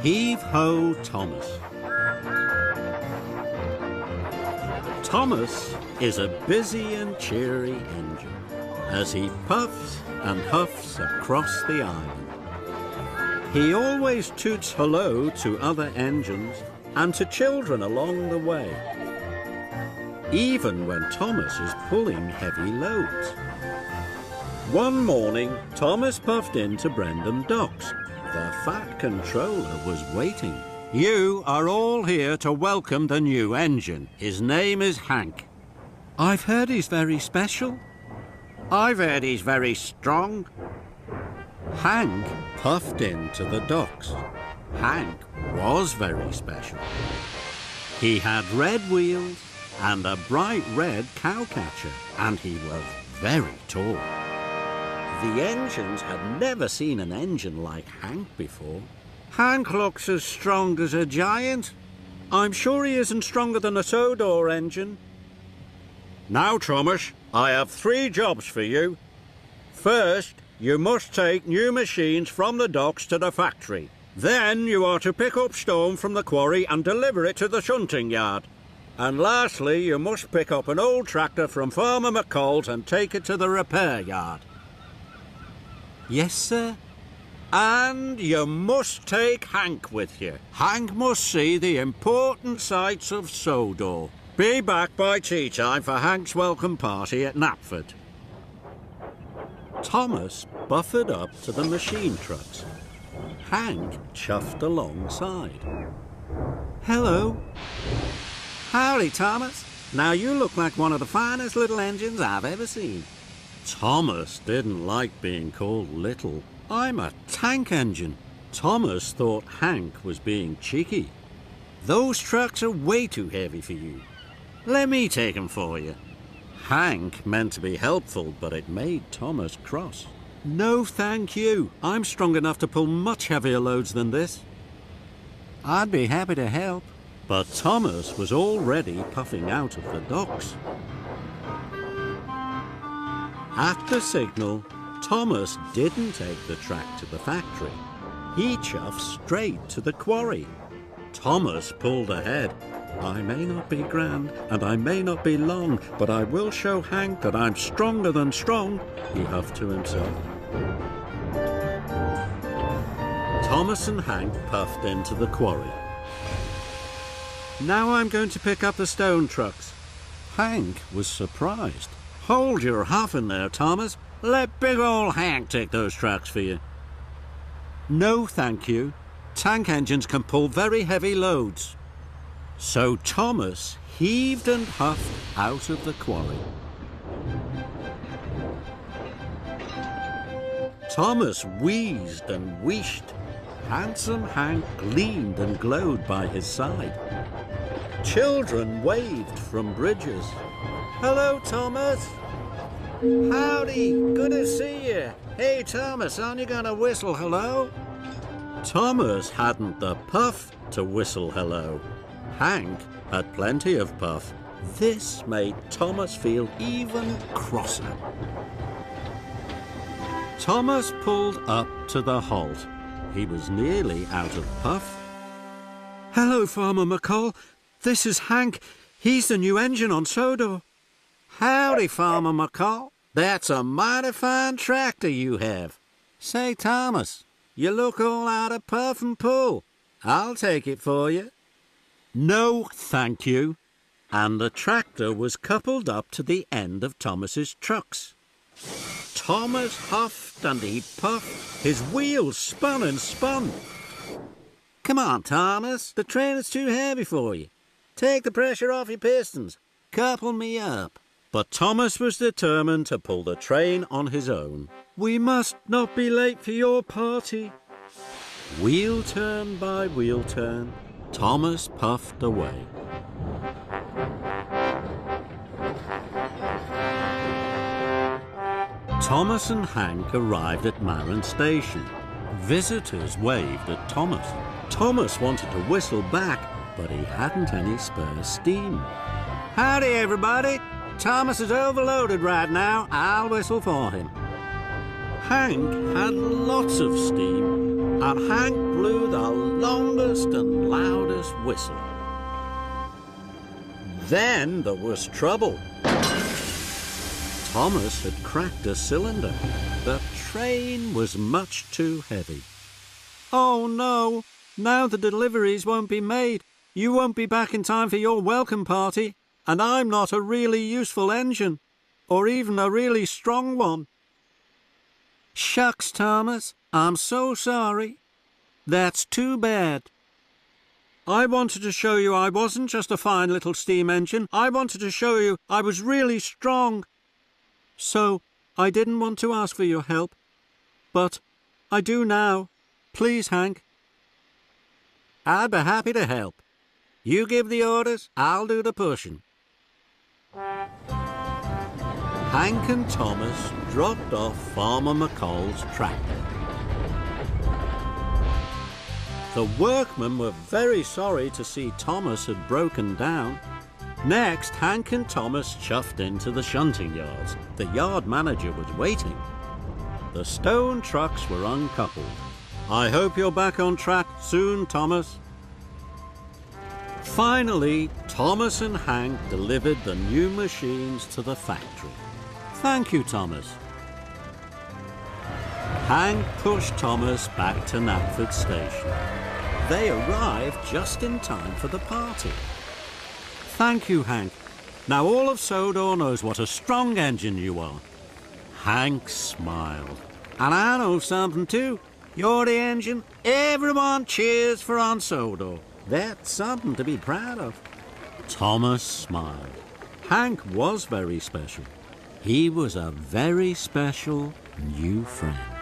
Heave-ho, Thomas. Thomas is a busy and cheery engine as he puffs and huffs across the island. He always toots hello to other engines and to children along the way, even when Thomas is pulling heavy loads. One morning, Thomas puffed into Brendam Docks. The Fat Controller was waiting. You are all here to welcome the new engine. His name is Hank. I've heard he's very special. I've heard he's very strong. Hank puffed into the docks. Hank was very special. He had red wheels and a bright red cowcatcher, and he was very tall. The engines had never seen an engine like Hank before. Hank looks as strong as a giant. I'm sure he isn't stronger than a Sodor engine. Now, Thomas, I have 3 jobs for you. First, you must take new machines from the docks to the factory. Then you are to pick up stone from the quarry and deliver it to the shunting yard. And lastly, you must pick up an old tractor from Farmer McCall's and take it to the repair yard. Yes, sir. And you must take Hank with you. Hank must see the important sights of Sodor. Be back by tea time for Hank's welcome party at Knapford. Thomas buffered up to the machine trucks. Hank chuffed alongside. Hello. Howdy, Thomas. Now you look like one of the finest little engines I've ever seen. Thomas didn't like being called little. I'm a tank engine. Thomas thought Hank was being cheeky. Those trucks are way too heavy for you. Let me take them for you. Hank meant to be helpful, but it made Thomas cross. No, thank you. I'm strong enough to pull much heavier loads than this. I'd be happy to help. But Thomas was already puffing out of the docks. At the signal, Thomas didn't take the track to the factory. He chuffed straight to the quarry. Thomas pulled ahead. I may not be grand, and I may not be long, but I will show Hank that I'm stronger than strong, he huffed to himself. Thomas and Hank puffed into the quarry. Now I'm going to pick up the stone trucks. Hank was surprised. Hold your huffing there, Thomas. Let big ol' Hank take those trucks for you. No, thank you. Tank engines can pull very heavy loads. So Thomas heaved and huffed out of the quarry. Thomas wheezed and wheeshed. Handsome Hank gleamed and glowed by his side. Children waved from bridges. Hello, Thomas. Howdy, good to see you. Hey, Thomas, aren't you gonna whistle hello? Thomas hadn't the puff to whistle hello. Hank had plenty of puff. This made Thomas feel even crosser. Thomas pulled up to the halt. He was nearly out of puff. Hello, Farmer McCall. This is Hank. He's the new engine on Sodor. Howdy, Farmer McCall. That's a mighty fine tractor you have. Say, Thomas, you look all out of puff and pull. I'll take it for you. No, thank you. And the tractor was coupled up to the end of Thomas's trucks. Thomas huffed and he puffed. His wheels spun and spun. Come on, Thomas. The train is too heavy for you. Take the pressure off your pistons. Couple me up. But Thomas was determined to pull the train on his own. We must not be late for your party. Wheel turn by wheel turn, Thomas puffed away. Thomas and Hank arrived at Marron Station. Visitors waved at Thomas. Thomas wanted to whistle back, but he hadn't any spare steam. Howdy, everybody. Thomas is overloaded right now. I'll whistle for him. Hank had lots of steam. and Hank blew the longest and loudest whistle. Then there was trouble. Thomas had cracked a cylinder. The train was much too heavy. Oh no, now the deliveries won't be made. You won't be back in time for your welcome party, and I'm not a really useful engine, or even a really strong one. Shucks, Thomas, I'm so sorry. That's too bad. I wanted to show you I wasn't just a fine little steam engine. I wanted to show you I was really strong. So, I didn't want to ask for your help. But I do now. Please, Hank. I'd be happy to help. You give the orders, I'll do the pushing. Hank and Thomas dropped off Farmer McColl's tractor. The workmen were very sorry to see Thomas had broken down. Next, Hank and Thomas chuffed into the shunting yards. The yard manager was waiting. The stone trucks were uncoupled. I hope you're back on track soon, Thomas. Finally, Thomas and Hank delivered the new machines to the factory. Thank you, Thomas. Hank pushed Thomas back to Knapford Station. They arrived just in time for the party. Thank you, Hank. Now all of Sodor knows what a strong engine you are. Hank smiled. And I know something too. You're the engine. Everyone cheers for on Sodor. That's something to be proud of. Thomas smiled. Hank was very special. He was a very special new friend.